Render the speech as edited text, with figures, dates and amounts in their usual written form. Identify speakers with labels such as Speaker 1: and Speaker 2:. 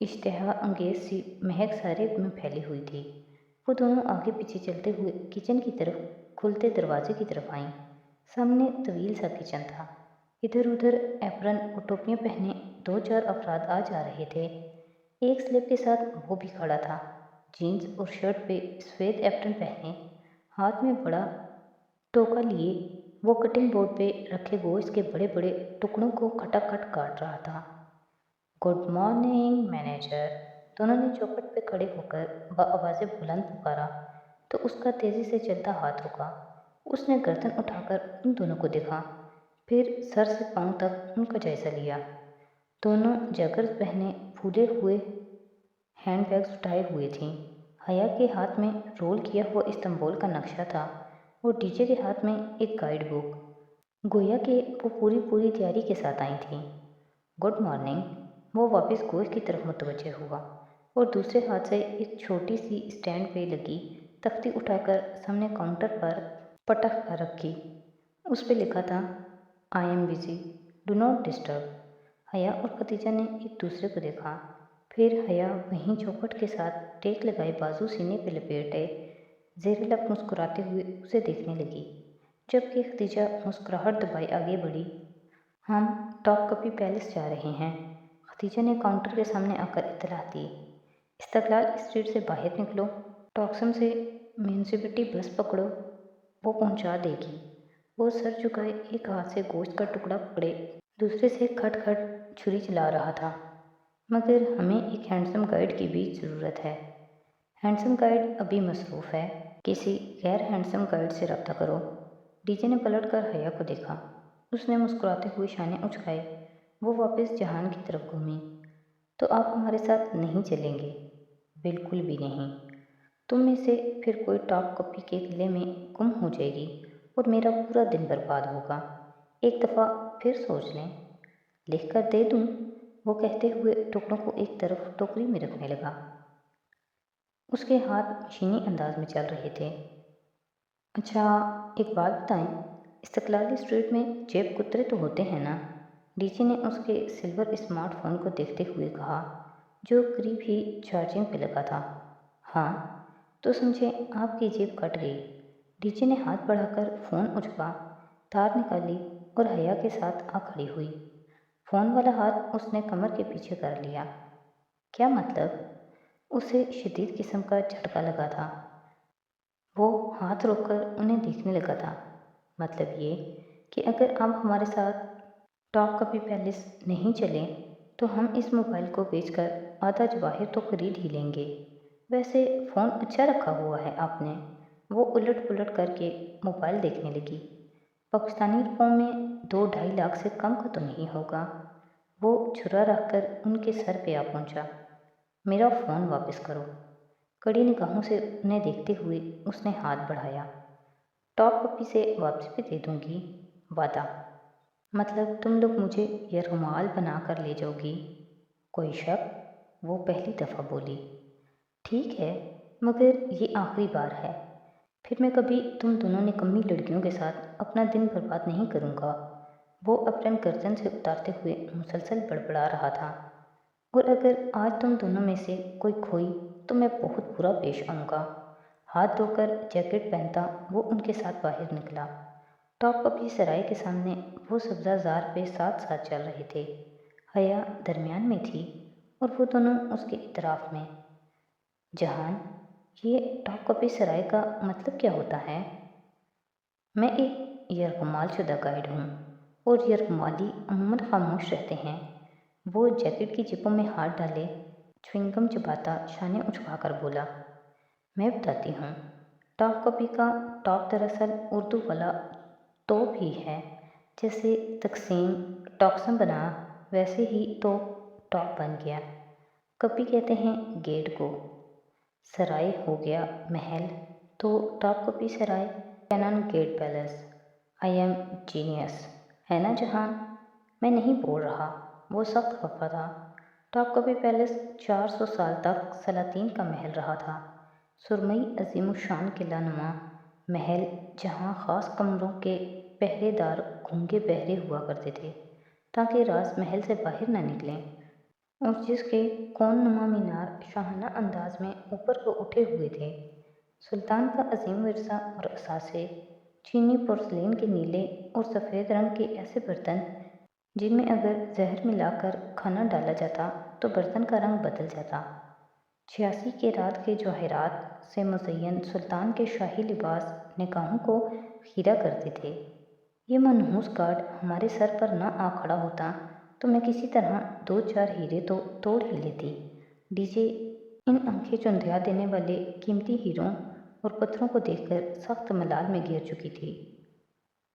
Speaker 1: اشتہا انگیز سی مہک سارے میں پھیلی ہوئی تھی۔ وہ دونوں آگے پیچھے چلتے ہوئے کچن کی طرف کھلتے دروازے کی طرف آئیں۔ سامنے طویل سا کچن تھا۔ ادھر ادھر ایپرن اور ٹوپیاں پہنے 2-4 افراد آ جا رہے تھے۔ ایک سلیب کے ساتھ وہ بھی کھڑا تھا، جینز اور شرٹ پہ سفید ایپرن پہنے، ہاتھ میں بڑا ٹوکا لیے وہ کٹنگ بورڈ پہ رکھے گوشت کے بڑے بڑے ٹکڑوں کو کھٹا کھٹ کاٹ رہا تھا۔ گڈ مارننگ مینیجر، دونوں نے چوکھٹ پہ کھڑے ہو کر بآواز بلند پکارا تو اس کا تیزی سے چلتا ہاتھ رکا۔ اس نے گردن اٹھا کر ان دونوں کو دیکھا، پھر سر سے پاؤں تک ان کا جائزہ لیا۔ دونوں جیکرز پہنے پھولے ہوئے ہینڈ بیگز اٹھائے ہوئے تھیں۔ حیا کے ہاتھ میں رول کیا ہوا استنبول کا نقشہ تھا اور ڈی جے کے ہاتھ میں ایک گائیڈ بک، گویا کہ وہ پوری تیاری کے ساتھ آئی تھیں۔ گڈ مارننگ، وہ واپس گوشت کی طرف متوجہ ہوا اور دوسرے ہاتھ سے ایک چھوٹی سی اسٹینڈ پہ لگی تختی اٹھا کر سامنے کاؤنٹر پر پٹک کر رکھی۔ اس پہ لکھا تھا I am busy, do not disturb. حیا اور خدیجہ نے ایک دوسرے کو دیکھا، پھر حیا وہیں چوکھٹ کے ساتھ ٹیک لگائے بازو سینے پہ لپیٹے زیر لب مسکراتے ہوئے اسے دیکھنے لگی، جبکہ خدیجہ مسکراہٹ دبائے آگے بڑھی۔ ہم ٹاپ کپی پیلس جا رہے ہیں، خدیجہ نے کاؤنٹر کے سامنے آ کر اطلاع دی۔ استقلال اسٹریٹ سے باہر نکلو، ٹاکسم سے میونسپلٹی بس پکڑو، وہ پہنچا دے گی۔ وہ سر جھکائے ایک ہاتھ سے گوشت کا ٹکڑا پکڑے دوسرے سے کھٹ کھٹ چھری چلا رہا تھا۔ مگر ہمیں ایک ہینڈسم گائیڈ کی بھی ضرورت ہے۔ ہینڈسم گائیڈ ابھی مصروف ہے، کسی غیر ہینڈسم گائیڈ سے رابطہ کرو۔ ڈی جے نے پلٹ کر حیا کو دیکھا، اس نے مسکراتے ہوئے شانے اچکائے۔ وہ واپس جہان کی طرف گھومی۔ تو آپ ہمارے ساتھ نہیں چلیں گے؟ بالکل بھی نہیں۔ تم میں سے پھر کوئی ٹاپ کپی کے قلعے میں گم ہو جائے گی اور میرا پورا دن برباد ہوگا۔ ایک دفعہ پھر سوچ لیں۔ لکھ کر دے دوں؟ وہ کہتے ہوئے ٹکڑوں کو ایک طرف ٹوکری میں رکھنے لگا۔ اس کے ہاتھ مشینی انداز میں چل رہے تھے۔ اچھا ایک بات بتائیں، استقلالی اسٹریٹ میں جیب کترے تو ہوتے ہیں نا؟ ڈی جے نے اس کے سلور اسمارٹ فون کو دیکھتے ہوئے کہا، جو قریب ہی چارجنگ پہ لگا تھا۔ ہاں، تو سمجھے آپ کی جیب کٹ گئی۔ ڈی جے نے ہاتھ بڑھا کر فون اچکا، تار نکالی اور حیا کے ساتھ آ کھڑی ہوئی۔ فون والا ہاتھ اس نے کمر کے پیچھے کر لیا۔ کیا مطلب؟ اسے شدید قسم کا جھٹکا لگا تھا۔ وہ ہاتھ روک کر انہیں دیکھنے لگا تھا۔ مطلب یہ کہ اگر آپ ہمارے ساتھ ٹاپ کپی پیلس نہیں چلیں تو ہم اس موبائل کو بیچ کر آدھا جواہر تو خرید ہی لیں گے۔ ویسے فون اچھا رکھا ہوا ہے آپ نے۔ وہ الٹ پلٹ کر کے موبائل دیکھنے لگی۔ پاکستانی روپوں میں 2-2.5 لاکھ سے کم کا تو نہیں ہوگا۔ وہ چھرا رکھ کر ان کے سر پہ آ پہنچا۔ میرا فون واپس کرو۔ کڑی نگاہوں سے انہیں دیکھتے ہوئے اس نے ہاتھ بڑھایا۔ ٹاپ کپی سے واپسی پہ دے دوں گی، وعدہ۔ مطلب تم لوگ مجھے یرغمال بنا کر لے جاؤ گی؟ کوئی شک؟ وہ پہلی دفعہ بولی۔ ٹھیک ہے، مگر یہ آخری بار ہے، پھر میں کبھی تم دونوں نکمی لڑکیوں کے ساتھ اپنا دن برباد نہیں کروں گا۔ وہ اپرن گردن سے اتارتے ہوئے مسلسل بڑبڑا رہا تھا۔ اور اگر آج تم دونوں میں سے کوئی کھوئی تو میں بہت برا پیش آؤں گا۔ ہاتھ دھو کر جیکٹ پہنتا وہ ان کے ساتھ باہر نکلا۔ ٹاپ کپی سرائے کے سامنے وہ سبزہ زار پہ ساتھ ساتھ چل رہے تھے۔ حیا درمیان میں تھی اور وہ دونوں اس کے اطراف میں۔ جہان، یہ ٹاپ کپی سرائے کا مطلب کیا ہوتا ہے؟ میں ایک یرغمال شدہ گائیڈ ہوں اور یرغمالی عموماً خاموش رہتے ہیں۔ وہ جیکٹ کی جیبوں میں ہاتھ ڈالے چوئنگم چباتا شانے اچکا کر بولا، میں بتاتی ہوں۔ ٹاپ کپی کا ٹاپ دراصل اردو والا توپ ہی ہے، جیسے تقسیم ٹاکسم بنا ویسے ہی تو ٹاپ بن گیا۔ کپی کہتے ہیں گیٹ کو، سرائے ہو گیا محل، تو Topkapi Sarayi Cannon Gate Palace. I am genius, ہے نا جہان؟ میں نہیں بول رہا۔ وہ سخت خفا تھا۔ ٹاپ کپی پیلس 400 سال تک سلاطین کا محل رہا تھا، سرمئی عظیم الشان قلعہ نما محل جہاں خاص کمروں کے پہرے دار گونگے بہرے ہوا کرتے تھے تاکہ راز محل سے باہر نہ نکلیں۔ اور جس کے کون نما مینار شاہانہ انداز میں اوپر کو اٹھے ہوئے تھے۔ سلطان کا عظیم ورثہ اور اثاثے، چینی پورسلین کے نیلے اور سفید رنگ کے ایسے برتن جن میں اگر زہر ملا کر کھانا ڈالا جاتا تو برتن کا رنگ بدل جاتا۔ 86 کے رات کے جواہرات سے مزین سلطان کے شاہی لباس نگاہوں کو خیرہ کرتے تھے۔ یہ منحوس گارڈ ہمارے سر پر نہ آ کھڑا ہوتا تو میں کسی طرح 2-4 ہیرے تو توڑ ہی لیتی۔ ڈی جے ان آنکھیں چندھیا دینے والے قیمتی ہیروں اور پتھروں کو دیکھ کر سخت ملال میں گھر چکی تھی۔